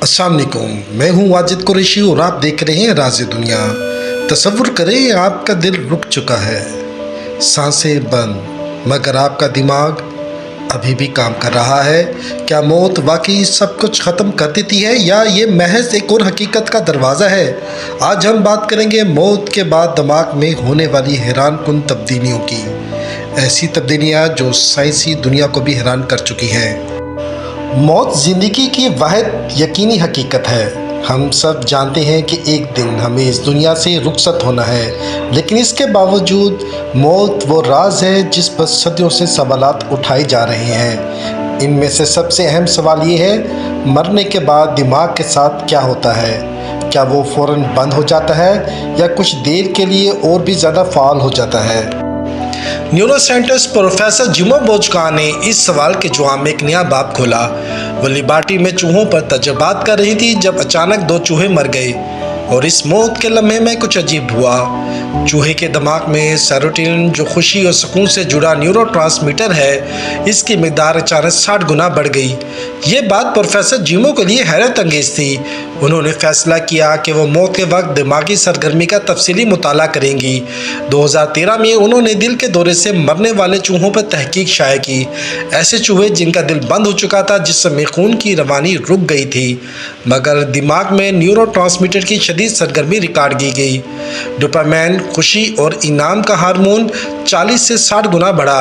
अस्सलाम वालेकुम, मैं हूँ वाजिद कुरैशी और आप देख रहे हैं राज़ दुनिया। तसव्वुर करें आपका दिल रुक चुका है, सांसें बंद, मगर आपका दिमाग अभी भी काम कर रहा है। क्या मौत वाकई सब कुछ ख़त्म कर देती है या ये महज एक और हकीकत का दरवाज़ा है? आज हम बात करेंगे मौत के बाद दिमाग में होने वाली हैरान कुन तब्दीलियों की, ऐसी तब्दीलियाँ जो साइंसी दुनिया को भी हैरान कर चुकी हैं। मौत ज़िंदगी की वाहिद यकीनी हकीकत है। हम सब जानते हैं कि एक दिन हमें इस दुनिया से रुखसत होना है, लेकिन इसके बावजूद मौत वो राज है जिस पर सदियों से सवालात उठाए जा रहे हैं। इनमें से सबसे अहम सवाल ये है, मरने के बाद दिमाग के साथ क्या होता है? क्या वो फ़ौरन बंद हो जाता है या कुछ देर के लिए और भी ज़्यादा फ़ाल हो जाता है? न्यूरोसाइंटिस्ट प्रोफेसर जिमो बोजका ने इस सवाल के जवाब में एक नया बाब खोला। वो लिबर्टी में चूहों पर तजर्बात कर रही थी जब अचानक 2 चूहे मर गए और इस मौत के लम्हे में कुछ अजीब हुआ। चूहे के दिमाग में सेरोटोनिन, जो खुशी और सुकून से जुड़ा न्यूरोट्रांसमीटर है, इसकी मिकदार अचानक 60 गुना बढ़ गई। ये बात प्रोफेसर जिमो के लिए हैरत अंगेज थी। उन्होंने फैसला किया कि वो मौत के वक्त दिमागी सरगर्मी का तफसीली मुताला करेंगी। 2013 में उन्होंने दिल के दौरे से मरने वाले चूहों पर तहकीक शाया की। ऐसे चूहे जिनका दिल बंद हो चुका था, जिसमें खून की रवानी रुक गई थी, मगर दिमाग में न्यूरोट्रांसमीटर की शदीद सरगर्मी रिकॉर्ड की गई। डोपामाइन, खुशी और इनाम का हार्मोन 40 से 60 गुना बढ़ा।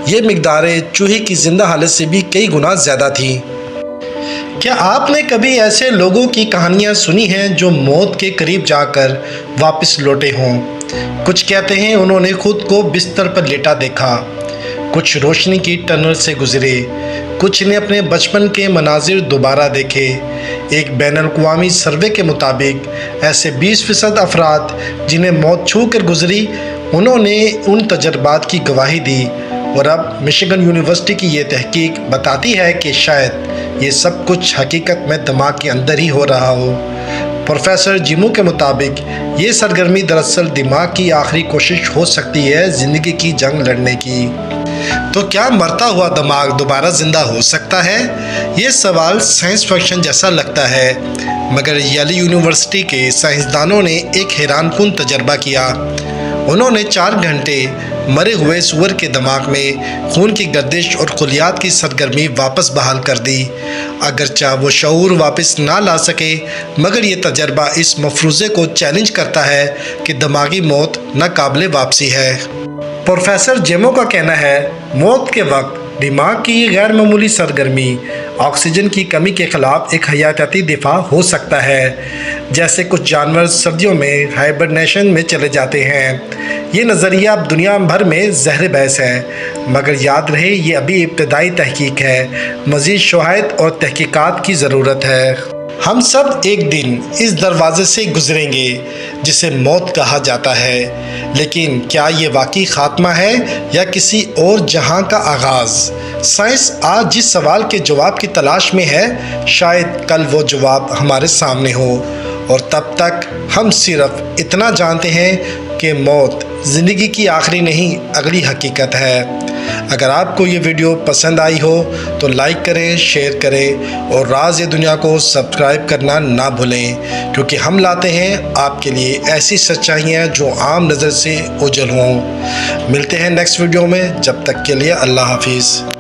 ये मिकदारें चूहे की जिंदा हालत से भी कई गुना ज़्यादा थी। क्या आपने कभी ऐसे लोगों की कहानियाँ सुनी हैं जो मौत के करीब जाकर वापस लौटे हों? कुछ कहते हैं उन्होंने खुद को बिस्तर पर लेटा देखा, कुछ रोशनी की टनल से गुजरे, कुछ ने अपने बचपन के मनाजिर दोबारा देखे। एक बैनुल-अक़वामी सर्वे के मुताबिक ऐसे 20% अफराद जिन्हें मौत छू कर गुजरी, उन्होंने उन तजर्बात की गवाही दी। और अब मिशिगन यूनिवर्सिटी की ये तहकीक बताती है कि शायद ये सब कुछ हकीकत में दिमाग के अंदर ही हो रहा हो। प्रोफेसर जिमो के मुताबिक ये सरगर्मी दरअसल दिमाग की आखिरी कोशिश हो सकती है ज़िंदगी की जंग लड़ने की। तो क्या मरता हुआ दिमाग दोबारा ज़िंदा हो सकता है? ये सवाल साइंस फिक्शन जैसा लगता है, मगर येल यूनिवर्सिटी के साइंसदानों ने एक हैरानकुन तजर्बा किया। उन्होंने 4 घंटे मरे हुए सूअर के दिमाग में खून की गर्दिश और खलियात की सरगर्मी वापस बहाल कर दी। अगरचे वो शऊर वापस ना ला सके, मगर ये तजर्बा इस मफरूज़े को चैलेंज करता है कि दिमागी मौत नाकाबिले वापसी है। प्रोफेसर जिमो का कहना है, मौत के वक्त दिमाग की ये गैर मामूली सरगर्मी ऑक्सीजन की कमी के ख़िलाफ़ एक हयाती दिफा हो सकता है। जैसे कुछ जानवर सर्दियों में हाइबरनेशन में चले जाते हैं। ये नज़रिया अब दुनिया भर में ज़हर बहस है, मगर याद रहे ये अभी इब्तदाई तहकीक है। मज़ीद शवाहिद और तहकीकात की ज़रूरत है। हम सब एक दिन इस दरवाज़े से गुज़रेंगे जिसे मौत कहा जाता है, लेकिन क्या ये वाकई ख़ात्मा है या किसी और जहां का आगाज़? साइंस आज जिस सवाल के जवाब की तलाश में है, शायद कल वो जवाब हमारे सामने हो, और तब तक हम सिर्फ इतना जानते हैं कि मौत ज़िंदगी की आखिरी नहीं, अगली हकीकत है। अगर आपको ये वीडियो पसंद आई हो तो लाइक करें, शेयर करें और राज़ दुनिया को सब्सक्राइब करना ना भूलें, क्योंकि हम लाते हैं आपके लिए ऐसी सच्चाइयाँ जो आम नज़र से ओझल हों। मिलते हैं नेक्स्ट वीडियो में, जब तक के लिए अल्लाह हाफिज़।